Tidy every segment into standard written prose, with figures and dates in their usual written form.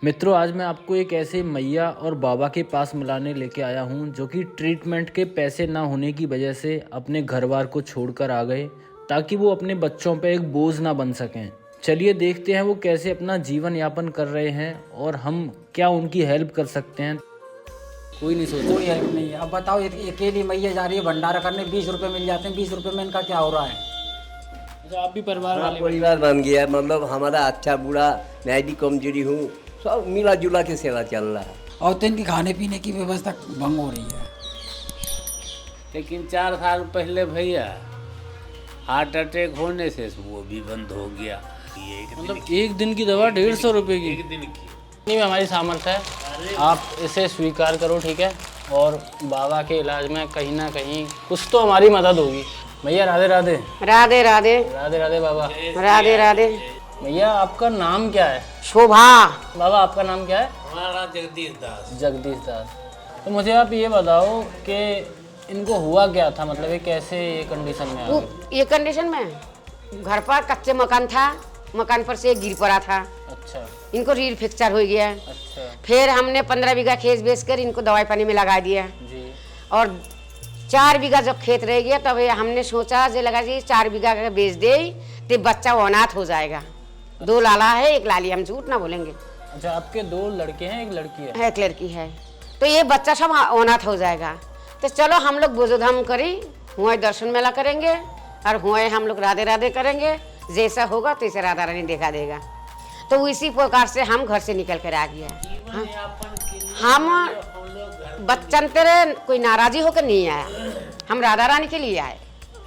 मित्रों, आज मैं आपको एक ऐसे मैया और बाबा के पास मिलाने लेके आया हूँ जो कि ट्रीटमेंट के पैसे ना होने की वजह से अपने घर बार को छोड़कर आ गए ताकि वो अपने बच्चों पे एक बोझ ना बन सकें। चलिए देखते हैं वो कैसे अपना जीवन यापन कर रहे हैं और हम क्या उनकी हेल्प कर सकते हैं। कोई नहीं सोचा, कोई हेल्प नहीं है। अब बताओ, अकेली मैया जा रही है भंडारा करने, 20 रुपए मिल जाते हैं। 20 रुपए में इनका क्या हो रहा है? आप भी परिवार वाले? परिवार बन गया, मतलब हमारा अच्छा बुरा, मैं भी कमजोरी हूँ, सब मिला जुला के सेवा चल रहा है। और तो इनकी खाने पीने की व्यवस्था भंग हो रही है। लेकिन 4 साल पहले भैया हार्ट अटैक होने से वो भी बंद हो गया। मतलब एक दिन की दवा 150 रुपये की? एक दिन की नहीं, हमारी सामर्थ्य है, आप इसे स्वीकार करो, ठीक है। और बाबा के इलाज में कहीं ना कहीं कुछ तो हमारी मदद होगी। भैया राधे राधे। राधे राधे। राधे राधे बाबा। राधे राधे। भैया आपका नाम क्या है? शोभा। बाबा आपका नाम क्या है? हमारा जगदीश दास। जगदीश दास। तो मुझे आप ये बताओ कि इनको हुआ क्या था, मतलब ये कैसे ये कंडीशन में आ गए? ये कंडीशन में घर पर कच्चे मकान था, मकान पर से गिर पड़ा था। अच्छा इनको रीढ़ फ्रैक्चर हो गया। अच्छा फिर हमने 15 बीघा खेत बेचकर इनको दवाई पानी में लगा दिया। जी। और 4 बीघा जब खेत रह गया तब हमने सोचा जे लगा जी 4 बीघा का बेच दे तो बच्चा वो अनाथ हो जाएगा। 2 लाला है, 1 लाली, हम झूठ ना बोलेंगे। अच्छा, आपके 2 लड़के हैं, 1 लड़की है? एक लड़की है। तो ये बच्चा सब अनाथ हो जाएगा। तो चलो हम लोग बोझोधाम करी, हुए दर्शन मेला करेंगे और हुए हम लोग राधे राधे करेंगे। जैसा होगा तो इसे राधा रानी देखा देगा। तो इसी प्रकार से हम घर से निकल कर आ गया। हम बच्चन तेरे कोई नाराजी होकर नहीं आया, हम राधा रानी के लिए आए।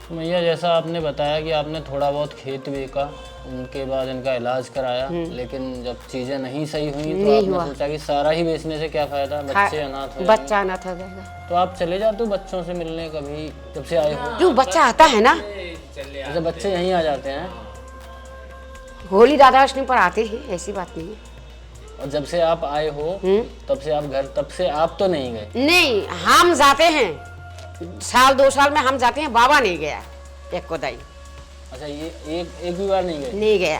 तो भैया जैसा आपने बताया कि आपने थोड़ा बहुत खेत बेचा, उनके बाद इनका इलाज कराया, लेकिन जब चीजें नहीं सही हुई तो आपने सोचा कि सारा ही बेचने से क्या फायदा, बच्चे अनाथ हो बच्चा अनाथ हो जाएगा। तो आप चले जाते हो बच्चों से मिलने कभी जब से आए हो? क्यों, बच्चा आता है ना। अच्छा, बच्चे यहीं आ जाते हैं? होली राधाअष्टमी पर आते हैं, ऐसी बात नहीं है। और जब से आप आए हो तब से आप घर, तब से आप तो नहीं गए? नहीं, हम जाते हैं, साल 2 साल में हम जाते हैं। बाबा नहीं गया एक को दाई। अच्छा, ये एक भी बार नहीं गए? नहीं गया।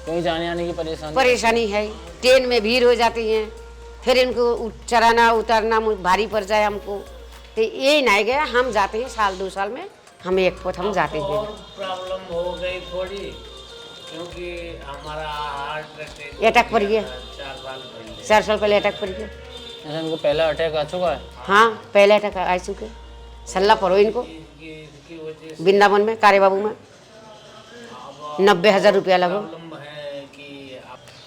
कहीं जाने आने की परेशानी है, ट्रेन में भीड़ हो जाती है, फिर इनको चढ़ाना उतारना भारी पड़ जाए हमको, तो ये नहीं गया। हम जाते हैं साल 2 साल में हम एक पोत हम जाते हैं। प्रॉब्लम हो गई थोड़ी, क्योंकि हमारा हार्ट अटैक पड़ गया। 4 साल पहले। 4 साल पहले अटैक पड़ गया। अच्छा, इनको पहला अटैक आ चुका है? हाँ, पहले अटैक आ चुके। सल्ला पड़ो इनको वृंदावन में, कारे बाबू में 90,000 रुपया लगो।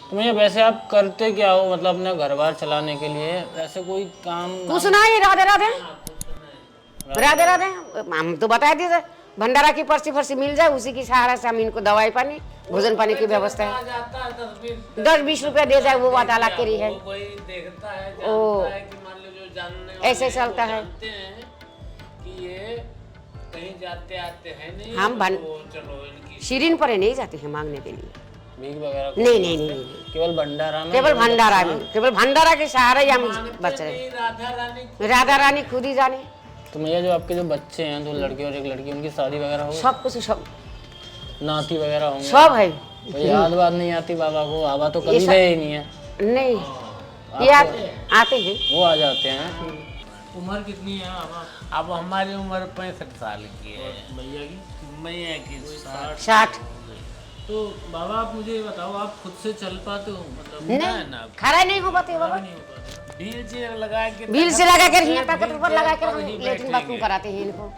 तो भैया वैसे आप करते क्या हो, मतलब अपने घर बार चलाने के लिए ऐसे कोई काम? कुछ ना, ये राधे राधे राधे राधे। हम तो बता दिए भंडारा की पर्ची फर्ची मिल जाए, उसी की सहारा से हम इनको दवाई पानी भोजन पानी की व्यवस्था है। 10-20 रुपया दे जाए वो बात अलग करी है। कोई देखता है, ओ, जानता है कि मान लो जो जानने वाले ऐसे चलता है। जानते हैं कि ये कहीं जाते आते हैं नहीं, हम तो चलो इनकी शीरीन पर नहीं जाते हैं मांगने के लिए। भीख वगैरह? नहीं नहीं नहीं, नहीं। केवल भंडारा में? केवल भंडारा में, केवल भंडारा के सहारे ही हम बच रहे। राधा रानी खुद ही जाने। तो भैया जो आपके जो बच्चे हैं, 2 लड़के और 1 लड़की, उनकी शादी वगैरह हो? सब कुछ, सब नाती वगैरह होंगे? सब है। तो याद बात नहीं आती बाबा को? बाबा तो कभी गए ही नहीं है? नहीं, ये आते हैं। वो आ जाते हैं। उम्र कितनी है अब? हमारी उम्र 65 साल की है। मैया की 60। तो बाबा आप मुझे ये बताओ, आप खुद से चल पाते हो? मतलब नहीं, खड़ा नहीं हो पाते बाबा। व्हील चेयर लगा के, व्हील से लगा कर यहाँ ताकत ऊपर लगा कर हम लेटरिन बाथरूम कराते हैं इनको।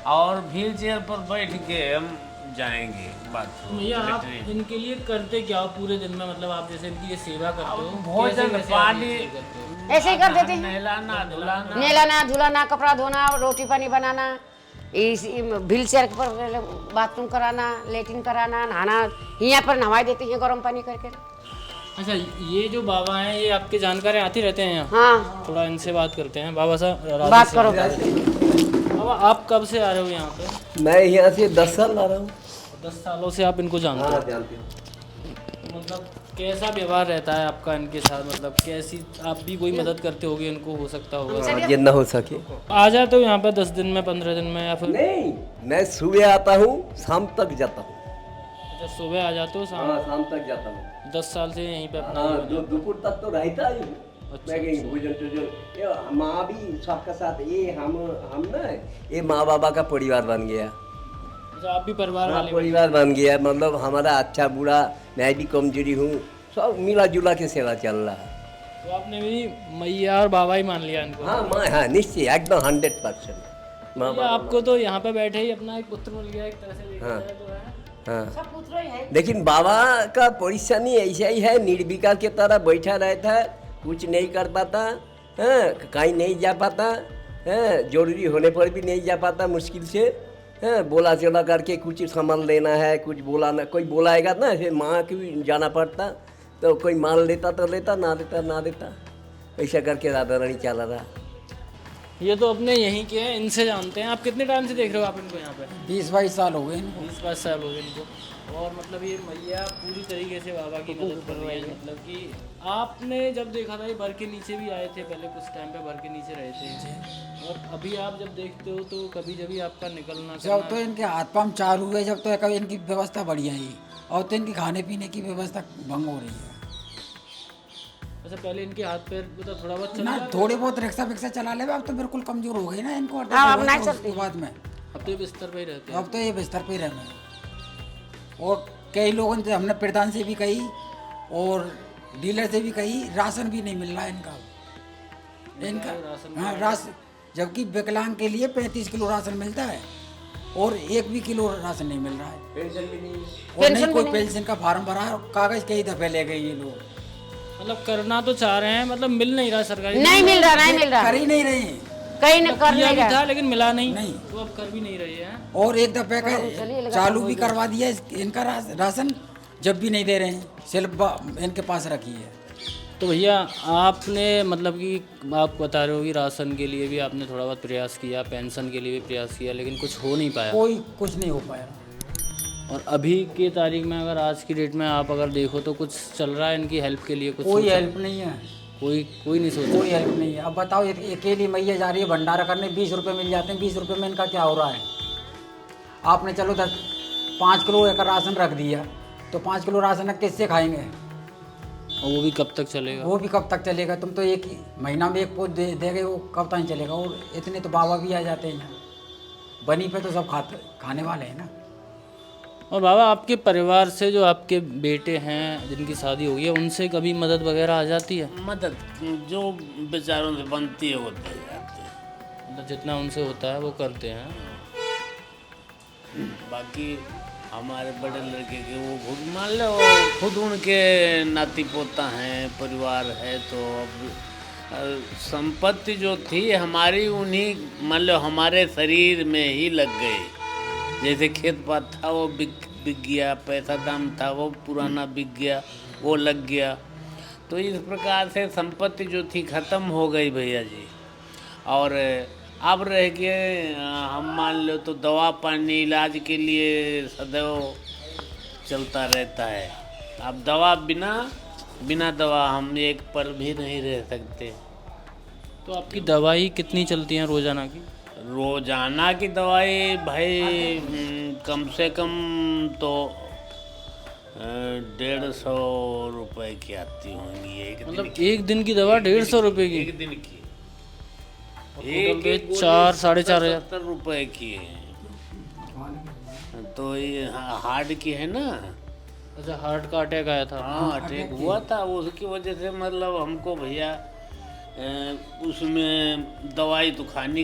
और व्हील चेयर पर बैठ के हम जाएंगे बाथरूम। भैया आप इनके लिए करते क्या हो पूरे दिन में, मतलब आप जैसे इनकी ये सेवा करते हो? भोजन पानी ऐसे ही कर देते हैं, नहलाना धुलाना, नहलाना धुलाना, कपड़ा धोना, रोटी पानी बनाना, इस व्हील चेयर पर बाथरूम कराना, लेटरिन कराना, नहाना। यहाँ पर नहवा देते हैं गर्म पानी करके। अच्छा, ये जो बाबा हैं ये आपके जानकार आते रहते हैं यहाँ? हाँ, थोड़ा इनसे बात करते हैं। बाबा साहब बात करो। बाबा आप कब से आ रहे हो यहाँ पे? मैं यहाँ से 10 साल आ रहा हूँ। 10 सालों से आप इनको जानते हो? हाँ, जानते हो। मतलब कैसा व्यवहार रहता है आपका इनके साथ, मतलब कैसी आप भी कोई मदद करते होगे इनको, हो सकता होगा? जितना हो सके। आ जाते हो यहाँ पे 10 दिन में, 15 दिन में, या फिर? नहीं, मैं सुबह आता हूँ, शाम तक जाता हूँ। अच्छा, सुबह आ जाते हो शाम? हाँ शाम तक जाता हूँ। 10 साल से यहीं पे अपना हाँ जीवन है। दोपहर तक तो रहता ही हूँ। अच्छा, मैं कहीं भोजन टोजन ये माँ भी सबका साथ ये हम ना ये माँ बाबा का परिवार बन गया। अच्छा, आप भी परिवार हाँ वाले परिवार बन गया, मतलब हमारा अच्छा बुरा मैं भी कमजोरी हूँ, सब मिला जुला के सेवा चल रहा है। तो आपने भी मैया और बाबा ही मान लिया इनको? हाँ माँ हाँ निश्चय एकदम 100% माँ भैया, आपको तो यहाँ पे बैठे ही अपना एक पुत्र मिल गया एक तरह से देखा हाँ। जाए तो है। हाँ सब पुत्र ही है। लेकिन बाबा का परेशानी ऐसा ही है, निर्विकार के तरह बैठा रहता है, कुछ नहीं कर पाता, हाँ कहीं नहीं जा पाता, हाँ जरूरी होने पर भी नहीं जा पाता मुश्किल से, हाँ बोला चला करके कुछ सामान लेना है, कुछ बोला ना, कोई बोलाएगा ना फिर माँ की भी जाना पड़ता, तो कोई मान लेता तो लेता, ना लेता ना लेता, ऐसा करके राधा रानी चला रहा। ये तो अपने यहीं के हैं, इनसे जानते हैं। आप कितने टाइम से देख रहे हो आप इनको यहाँ पे? 20-22 साल हो गए इनको। 20-22 साल हो गए इनको। और मतलब ये मैया पूरी तरीके से बाबा की मदद कर रही है। मतलब कि आपने जब देखा था ये भर के नीचे भी आए थे, पहले कुछ टाइम पे भर के नीचे रहे थे, और अभी आप जब देखते हो तो कभी जब आपका निकलना जब तो इनके हाथ पांव चालू हुए, जब तो कभी इनकी व्यवस्था बढ़िया ही, और तो इनकी खाने पीने की व्यवस्था भंग हो रही है। अच्छा, पहले इनके हाथ पैर मतलब थोड़ा बहुत चल ना रहा है? थोड़े बहुत रिक्शा विक्शा चला ले, अब तो बिल्कुल कमजोर हो गई ना इनको। हाँ, अब नहीं तो चलती। उसके बाद में अब तो ये बिस्तर पे ही रहते हैं। अब तो ये बिस्तर पे ही रहना है। और कई लोगों से हमने प्रधान से भी कही और डीलर से भी कही, राशन भी नहीं मिल रहा है इनका। हाँ राशन, जबकि विकलांग के लिए 35 किलो राशन मिलता है और 1 भी किलो राशन नहीं मिल रहा है। पेंशन भी नहीं, और नहीं कोई पेंशन का फार्म भरा है, कागज कई दफे ले गए ये लोग। मतलब करना तो चाह रहे हैं, मतलब मिल नहीं रहा सरकारी। नहीं मिल रहा, नहीं मिल रहा, कर ही नहीं रहे हैं। कहीं न कर किया नहीं भी रहा। था लेकिन मिला नहीं, नहीं। तो अब कर भी नहीं रही है। और एक दफे का चालू भी करवा दिया इनका राशन, जब भी नहीं दे रहे हैं, सिर्फ इनके पास रखी है। तो भैया आपने मतलब कि आप बता रहे हो कि राशन के लिए भी आपने थोड़ा बहुत प्रयास किया, पेंशन के लिए भी प्रयास किया, लेकिन कुछ हो नहीं पाया। कोई कुछ नहीं हो पाया। और अभी के तारीख में अगर आज की डेट में आप अगर देखो तो कुछ चल रहा है इनकी हेल्प के लिए? कुछ कोई सोचा? हेल्प नहीं है, कोई नहीं सोचा। कोई हेल्प नहीं है। अब बताओ, अकेली मैया जा रही है भंडारा करने, 20 रुपये मिल जाते हैं, 20 रुपये में इनका क्या हो रहा है? आपने चलो 5 किलो एक राशन रख दिया, तो 5 किलो राशन किससे खाएंगे? और वो भी कब तक चलेगा? वो भी कब तक चलेगा? तुम तो एक ही महीना में एक पोत दे गए, वो कब तक चलेगा? और इतने तो बाबा भी आ जाते हैं यहाँ, बनी पे तो सब खाने वाले हैं ना। और बाबा आपके परिवार से जो आपके बेटे हैं जिनकी शादी हो गई है, उनसे कभी मदद वगैरह आ जाती है? मदद जो बेचारों से बनती है वो दे जाते हैं। मतलब जितना उनसे होता है वो करते हैं। बाकी हमारे बड़े लड़के के वो खुद मान लो, खुद उनके नाती पोता हैं, परिवार है, तो अब संपत्ति जो थी हमारी उन्हीं मान लो हमारे शरीर में ही लग गई। जैसे खेत पात था वो बिक गया, पैसा दाम था वो पुराना बिक गया, वो लग गया, तो इस प्रकार से संपत्ति जो थी ख़त्म हो गई भैया जी। और अब रह के हम मान लो तो दवा पानी इलाज के लिए सदैव चलता रहता है। अब दवा बिना दवा हम एक पल भी नहीं रह सकते। तो आपकी दवाई कितनी चलती है रोजाना की? रोजाना की दवाई भाई कम से कम तो 150 रुपए की आती होंगी एक दिन मतलब की। एक दिन की दवा 150 रुपए की? एक दिन की एक एक 4-4.5 70 रुपए की है। तो ये हार्ट की है ना। अच्छा, हार्ट का अटैक आया था? हाँ अटैक हुआ था, उसकी वजह से मतलब हमको भैया उसमें दवाई तो खानी।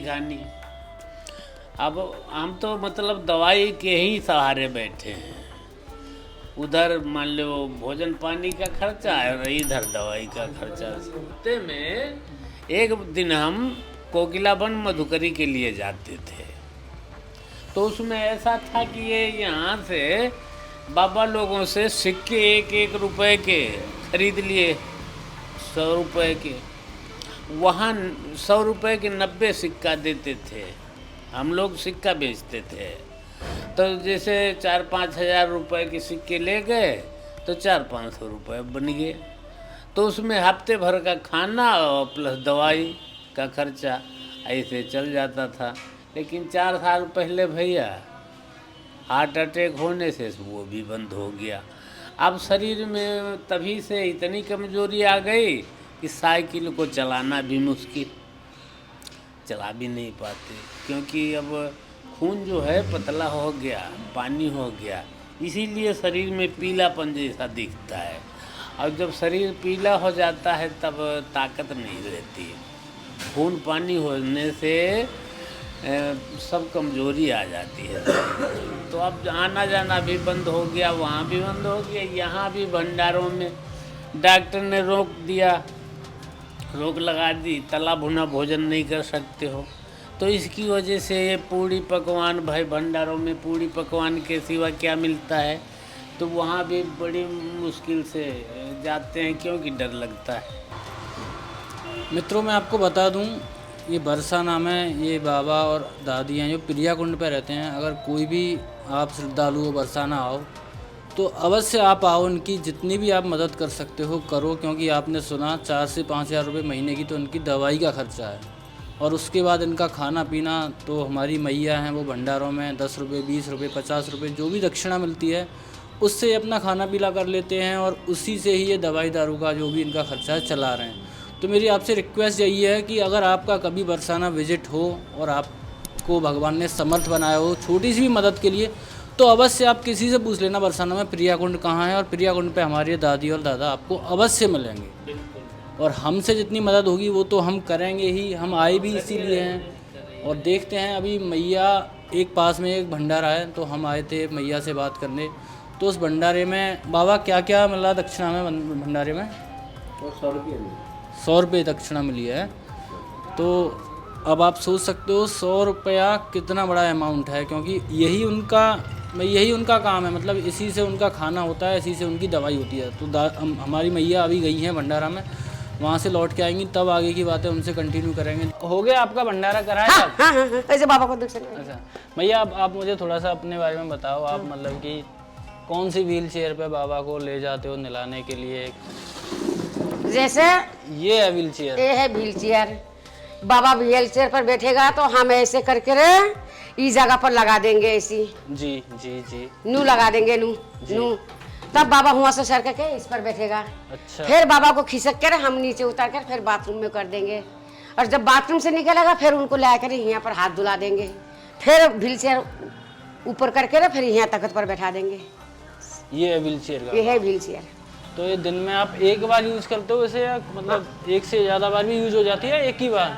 अब हम तो मतलब दवाई के ही सहारे बैठे हैं। उधर मान लो भोजन पानी का खर्चा है और इधर दवाई का खर्चा। हफ्ते में एक दिन हम कोकिलाबन मधुकरी के लिए जाते थे, तो उसमें ऐसा था कि ये यहाँ से बाबा लोगों से सिक्के 1-1 रुपए के खरीद लिए, 100 रुपए के। वहाँ 100 रुपए के 90 सिक्का देते थे, हम लोग सिक्का बेचते थे। तो जैसे 4-5 हज़ार रुपए के सिक्के ले गए तो 400-500 रुपये बन गए। तो उसमें हफ्ते भर का खाना और प्लस दवाई का खर्चा ऐसे चल जाता था। लेकिन 4 साल पहले भैया हार्ट अटैक होने से वो भी बंद हो गया। अब शरीर में तभी से इतनी कमजोरी आ गई कि साइकिल को चलाना भी मुश्किल, चला भी नहीं पाते, क्योंकि अब खून जो है पतला हो गया, पानी हो गया, इसीलिए शरीर में पीलापन जैसा दिखता है। और जब शरीर पीला हो जाता है तब ताकत नहीं रहती है, खून पानी होने से सब कमजोरी आ जाती है। तो अब आना जाना भी बंद हो गया, वहाँ भी बंद हो गया, यहाँ भी भंडारों में डॉक्टर ने रोक लगा दी, तला भुना भोजन नहीं कर सकते हो। तो इसकी वजह से ये पूड़ी पकवान, भाई भंडारों में पूड़ी पकवान के सिवा क्या मिलता है, तो वहाँ भी बड़ी मुश्किल से जाते हैं, क्योंकि डर लगता है। मित्रों मैं आपको बता दूं, ये बरसा नाम है, ये बाबा और दादी हैं जो प्रिया कुंड पे रहते हैं। अगर कोई भी आप श्रद्धालु हो, बरसाना आओ तो अवश्य आप आओ, उनकी जितनी भी आप मदद कर सकते हो करो, क्योंकि आपने सुना 4 से 5 हज़ार रुपये महीने की तो उनकी दवाई का खर्चा है, और उसके बाद इनका खाना पीना। तो हमारी मैया हैं वो भंडारों में 10 रुपये, 20 रुपये, 50 रुपये जो भी दक्षिणा मिलती है उससे अपना खाना पीना कर लेते हैं, और उसी से ही ये दवाई दारू का जो भी इनका खर्चा है चला रहे हैं। तो मेरी आपसे रिक्वेस्ट यही है कि अगर आपका कभी बरसाना विजिट हो और आपको भगवान ने समर्थ बनाया हो छोटी सी भी मदद के लिए, तो अवश्य आप किसी से पूछ लेना बरसाना में प्रिया कुंड कहाँ है, और प्रिया कुंड पे हमारी दादी और दादा आपको अवश्य मिलेंगे। और हमसे जितनी मदद होगी वो तो हम करेंगे ही, हम आए भी इसीलिए हैं। और देखते हैं, अभी मैया एक पास में एक भंडारा है, तो हम आए थे मैया से बात करने। तो उस भंडारे में बाबा क्या क्या मिला दक्षिणा में भंडारे में? 100 रुपये दक्षिणा मिली है। तो अब आप सोच सकते हो 100 रुपया कितना बड़ा अमाउंट है, क्योंकि यही उनका काम है, मतलब इसी से उनका खाना होता है, इसी से उनकी दवाई होती है। तो हमारी मैया अभी गई हैं भंडारा में, वहाँ से लौट के आएंगी तब आगे की बातें उनसे कंटिन्यू करेंगे। हो गया आपका भंडारा कराया? हाँ, ऐसे बाबा को दक्षिणा। अच्छा मैया, आप मुझे थोड़ा सा अपने बारे में बताओ। आप मतलब कि कौन सी व्हील चेयर पे बाबा को ले जाते हो नहलाने के लिए? जैसे ये है व्हील चेयर, ये है व्हील चेयर। बाबा व्हील चेयर पर बैठेगा तो हम ऐसे करके इस जगह पर लगा देंगे, ऐसी जी जी जी, नू लगा देंगे, नू तब बाबा हुआ से सर के इस पर बैठेगा। अच्छा, फिर बाबा को खिसक कर हम नीचे उतार कर फिर बाथरूम में कर देंगे, और जब बाथरूम से निकलेगा फिर उनको ला कर यहाँ पर हाथ धुला देंगे, फिर व्हील चेयर ऊपर करके फिर यहाँ तख्त पर बैठा देंगे। ये है व्हील चेयर का? ये है व्हील चेयर। तो ये दिन में आप एक बार यूज करते हो वैसे, या मतलब एक से ज़्यादा बार भी यूज हो जाती है? एक ही बार?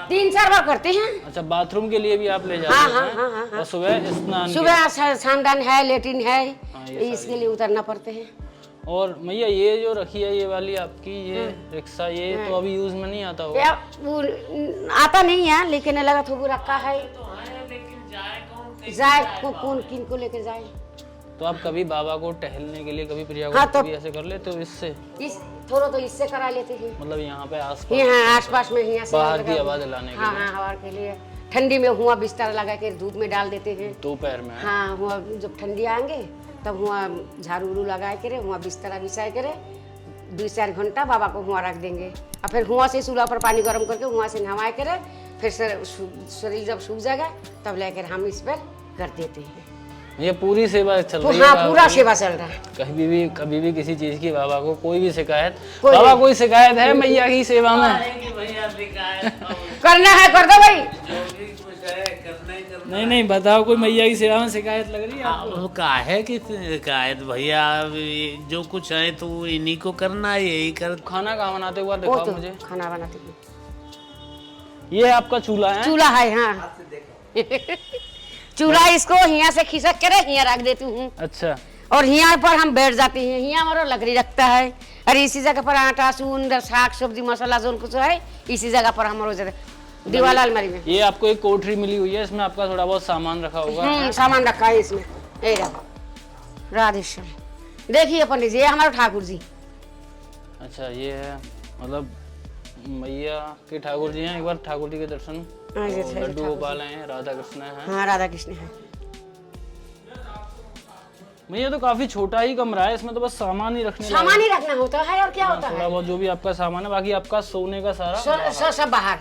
3-4 बार करते हैं। अच्छा, बाथरूम के लिए भी आप ले जाते हैं? और सुबह स्नान? सुबह सांडन है, लेटिन है, ये इसके लिए उतरना पड़ते हैं। और मैया ये जो रखी है ये वाली आपकी ये रिक्शा, ये तो अभी यूज में नहीं आता होगा? या वो आता नहीं है, लेकिन लगा तो रखा है, जाए कौन किन को लेकर जाए। तो आप कभी बाबा को टहलने के लिए, कभी प्रिया को हाँ, तो कभी ऐसे कर लेते हो इससे? थोड़ा तो इससे करा लेते हैं, मतलब यहाँ पे आसपास में यहाँ से बाहर की हवा दिलाने के लिए? हाँ, हवा के लिए। ठंडी में हुआ बिस्तर लगा के धूप में डाल देते हैं दोपहर में? हाँ, हुआ जब ठंडी आएंगे तब हुआ झाड़ू उड़ू लगाए करे, हुआ बिस्तरा बिछाए करे, 2-4 घंटा बाबा को हुआ रख देंगे, और फिर हुआ से चूल्हा पर पानी गर्म करके हुआ से नहवाए करे, फिर शरीर जब सूख जाएगा तब लेकर हम इस पर कर देते हैं। ये पूरी सेवा चल रही है? हाँ, पूरा सेवा चल रहा है। कभी भी किसी चीज की बाबा को कोई भी शिकायत, बाबा कोई शिकायत है मैया की सेवा में? करना है कर दो भाई। नहीं बताओ, कोई मैया की सेवा में शिकायत लग रही है आपको? काहे की शिकायत भैया, जो कुछ है तो इन्हीं को करना है, यही कर। खाना कहाँ बनाते हुआ दिखाओ मुझे। खाना बनाते हुए ये आपका चूल्हा है? चूल्हा है, हाँ। चूल्हा इसको यहाँ से खिसक कर यहाँ रख देती हूँ। अच्छा, और यहाँ पर हम बैठ जाते हैं, यहाँ हमारा लकड़ी रखता है, और इसी जगह पर आटा चून साग सब्जी मसाला जो कुछ है इसी जगह पर हमारे दीवार अलमारी में। ये आपको एक कोठरी मिली हुई है, इसमें आपका थोड़ा बहुत सामान रखा होगा? सामान रखा है इसमें। राधे श्याम, देखिए पंडित जी, ये हमारे ठाकुर जी। अच्छा, ये है मतलब मैया के ठाकुर जी हैं। एक बार ठाकुर जी के दर्शन। लड्डू गोपाल हैं, राधा कृष्ण है। हाँ, राधा कृष्ण है। मैया तो काफी छोटा ही कमरा है, इसमें तो बस सामान ही रखना होता है, और क्या होता है? थोड़ा बहुत जो भी आपका सामान है, बाकी आपका सोने का सारा सब बाहर।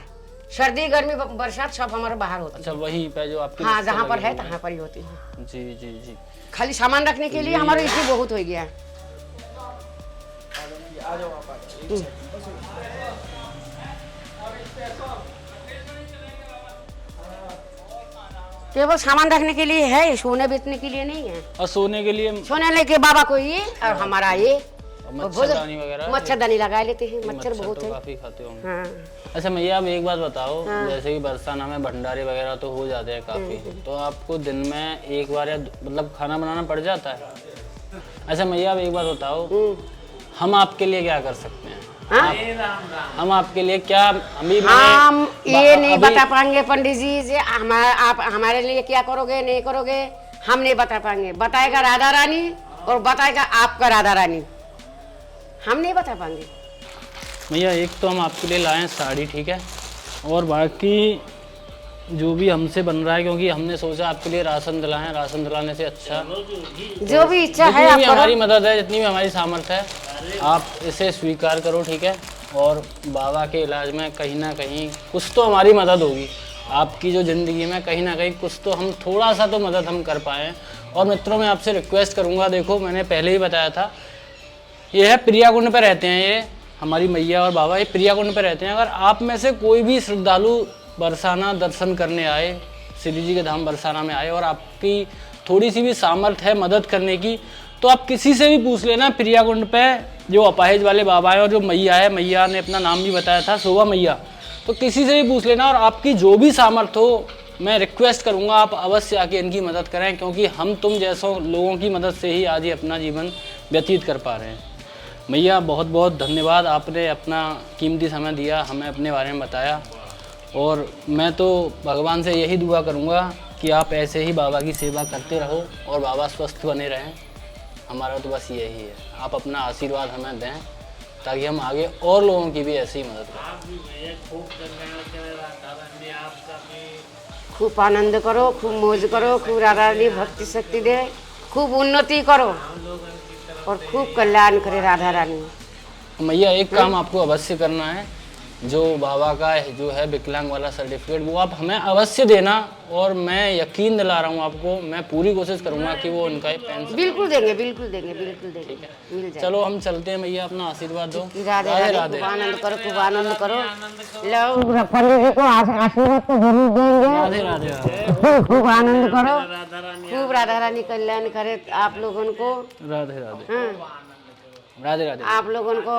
सर्दी गर्मी बरसात सब हमारे बाहर होती अच्छा वहीं पे जो आपकी हाँ बस्ता जहाँ पर लगी है हुई तहाँ पर ही होती है। जी जी जी। खाली सामान रखने के लिए हमारा इसी बहुत हो गया है। केवल सामान रखने के लिए है, सोने बेचने के लिए नहीं है। और सोने के लिए सोने लेके बाबा को ये और हमारा ये मच्छरदानी वगैरह मच्छरदानी लगा लेते हैं, मच्छर बहुत तो है। काफी खाते होंगे। हाँ अच्छा मैया आप एक बात बताओ, जैसे कि बरसाना में भंडारे वगैरह तो हो जाते हैं काफी, तो आपको दिन में एक बार या मतलब खाना बनाना पड़ जाता है? अच्छा मैया आप एक बात बताओ, हम आपके लिए क्या कर सकते हैं? हम आपके लिए क्या हम ये नहीं बता पाएंगे पंडित जी जे आप हमारे लिए क्या करोगे नहीं करोगे, हम नहीं बता पाएंगे। बताएगा राधा रानी और बताएगा आपका राधा रानी, हम नहीं बता पाएंगे। भैया एक तो हम आपके लिए लाए हैं साड़ी, ठीक है, और बाकी जो भी हमसे बन रहा है, क्योंकि हमने सोचा आपके लिए राशन दिलाएं, राशन दिलाने से अच्छा जो भी इच्छा है जितनी आप भी करो। हमारी मदद है, जितनी भी हमारी सामर्थ्य है, आप इसे स्वीकार करो, ठीक है। और बाबा के इलाज में कहीं ना कहीं कुछ तो हमारी मदद होगी, आपकी जो ज़िंदगी में कहीं ना कहीं कुछ तो हम थोड़ा सा तो मदद हम कर पाएँ। और मित्रों मैं आपसे रिक्वेस्ट करूँगा, देखो मैंने पहले ही बताया था, ये है प्रिया कुंड पर रहते हैं, ये हमारी मैया और बाबा ये प्रिया कुंड पर रहते हैं। अगर आप में से कोई भी श्रद्धालु बरसाना दर्शन करने आए, श्री जी के धाम बरसाना में आए, और आपकी थोड़ी सी भी सामर्थ्य है मदद करने की, तो आप किसी से भी पूछ लेना, प्रिया कुंड पे जो अपाहिज वाले बाबा है और जो मैया है, मैया ने अपना नाम भी बताया था शोभा मैया, तो किसी से भी पूछ लेना। और आपकी जो भी सामर्थ्य हो, मैं रिक्वेस्ट करूंगा आप अवश्य आके इनकी मदद करें, क्योंकि हम तुम जैसों लोगों की मदद से ही आज ये अपना जीवन व्यतीत कर पा रहे हैं। मैया बहुत बहुत धन्यवाद, आपने अपना कीमती समय दिया, हमें अपने बारे में बताया। और मैं तो भगवान से यही दुआ करूंगा कि आप ऐसे ही बाबा की सेवा करते रहो और बाबा स्वस्थ बने रहें। हमारा तो बस यही है, आप अपना आशीर्वाद हमें दें ताकि हम आगे और लोगों की भी ऐसी ही मदद करें। खूब आनंद करो, खूब मौज करो, खूब राधा रानी भक्ति शक्ति दे, खूब उन्नति करो और खूब कल्याण करे राधा रानी। मैया एक काम आपको अवश्य करना है, जो बाबा का जो है विकलांग वाला सर्टिफिकेट वो आप हमें अवश्य देना, और मैं यकीन दिला रहा हूँ आपको, मैं पूरी कोशिश करूँगा कि वो उनका पेंशन बिल्कुल देंगे, बिल्कुल देंगे, बिल्कुल देंगे, मिल जाए। चलो हम चलते हैं मैया, अपना आशीर्वाद दो। राधे राधे राधे, राधे। खूब आनंद करो, खूब आनंद करो। लो पंडित जी को आशीर्वाद तो जरूर देंगे। राधे राधे। खूब आनंद करो, खूब राधा रानी कल्याण करे आप लोगों को। राधे राधे। हाँ राधे राधे। आप लोगों को